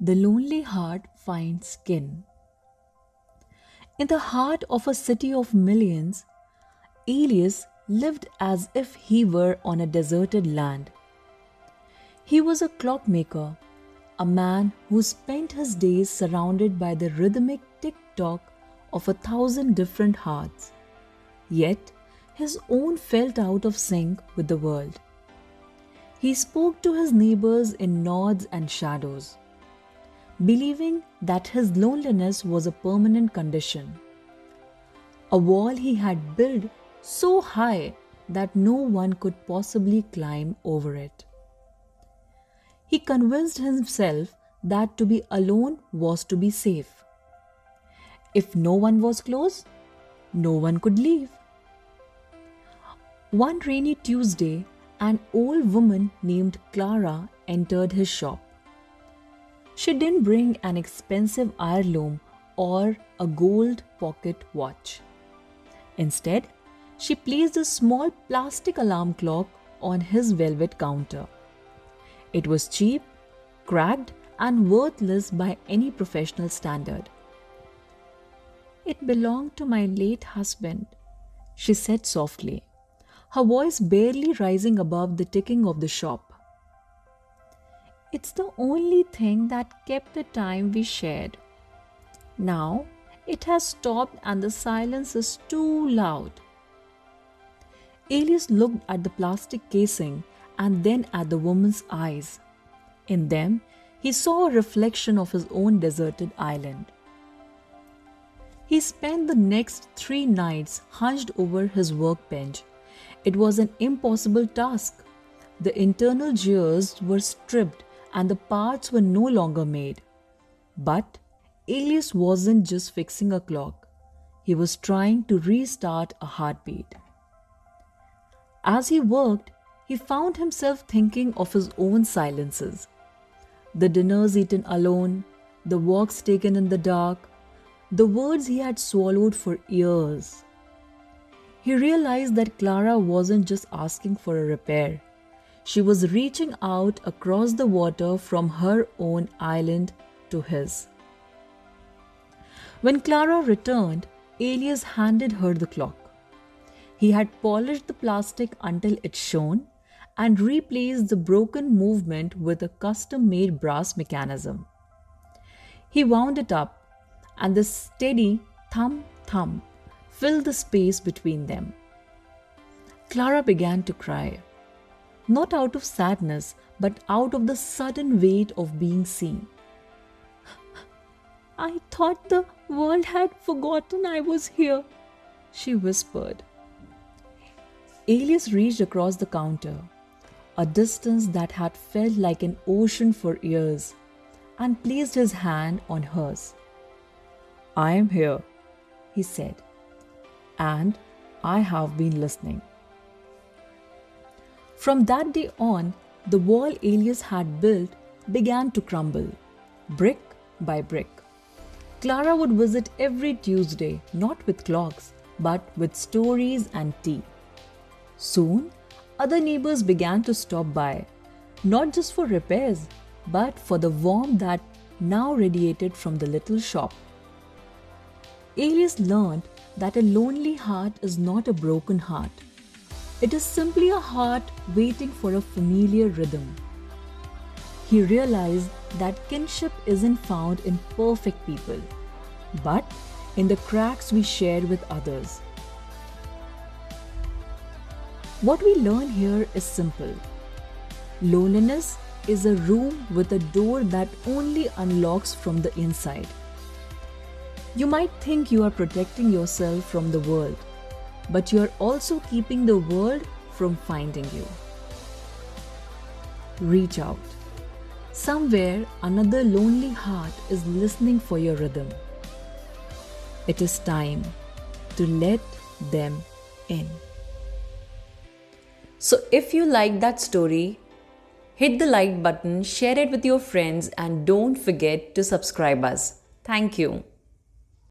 The lonely heart finds skin. In the heart of a city of millions, Elias lived as if he were on a deserted land. He was a clockmaker, a man who spent his days surrounded by the rhythmic tick tock of 1,000 different hearts. Yet, his own felt out of sync with the world. He spoke to his neighbors in nods and shadows, believing that his loneliness was a permanent condition. A wall he had built so high that no one could possibly climb over it. He convinced himself that to be alone was to be safe. If no one was close, no one could leave. One rainy Tuesday, an old woman named Clara entered his shop. She didn't bring an expensive heirloom or a gold pocket watch. Instead, she placed a small plastic alarm clock on his velvet counter. It was cheap, cracked, and worthless by any professional standard. "It belonged to my late husband," she said softly, her voice barely rising above the ticking of the shop. "It's the only thing that kept the time we shared. Now it has stopped and the silence is too loud." Elias looked at the plastic casing and then at the woman's eyes. In them, he saw a reflection of his own deserted island. He spent the next 3 nights hunched over his workbench. It was an impossible task. The internal gears were stripped and the parts were no longer made. But Elias wasn't just fixing a clock. He was trying to restart a heartbeat. As he worked, he found himself thinking of his own silences. The dinners eaten alone, the walks taken in the dark, the words he had swallowed for years. He realized that Clara wasn't just asking for a repair. She was reaching out across the water from her own island to his. When Clara returned, Elias handed her the clock. He had polished the plastic until it shone and replaced the broken movement with a custom-made brass mechanism. He wound it up, and the steady thump-thump filled the space between them. Clara began to cry, not out of sadness, but out of the sudden weight of being seen. "I thought the world had forgotten I was here," she whispered. Elias reached across the counter, a distance that had felt like an ocean for years, and placed his hand on hers. "I am here," he said, "and I have been listening." From that day on, the wall Elias had built began to crumble, brick by brick. Clara would visit every Tuesday, not with clocks, but with stories and tea. Soon, other neighbors began to stop by, not just for repairs, but for the warmth that now radiated from the little shop. Elias learned that a lonely heart is not a broken heart. It is simply a heart waiting for a familiar rhythm. He realized that kinship isn't found in perfect people, but in the cracks we share with others. What we learn here is simple. Loneliness is a room with a door that only unlocks from the inside. You might think you are protecting yourself from the world, but you are also keeping the world from finding you. Reach out. Somewhere another lonely heart is listening for your rhythm. It is time to let them in. So if you like that story, hit the like button, share it with your friends, and don't forget to subscribe us. Thank you.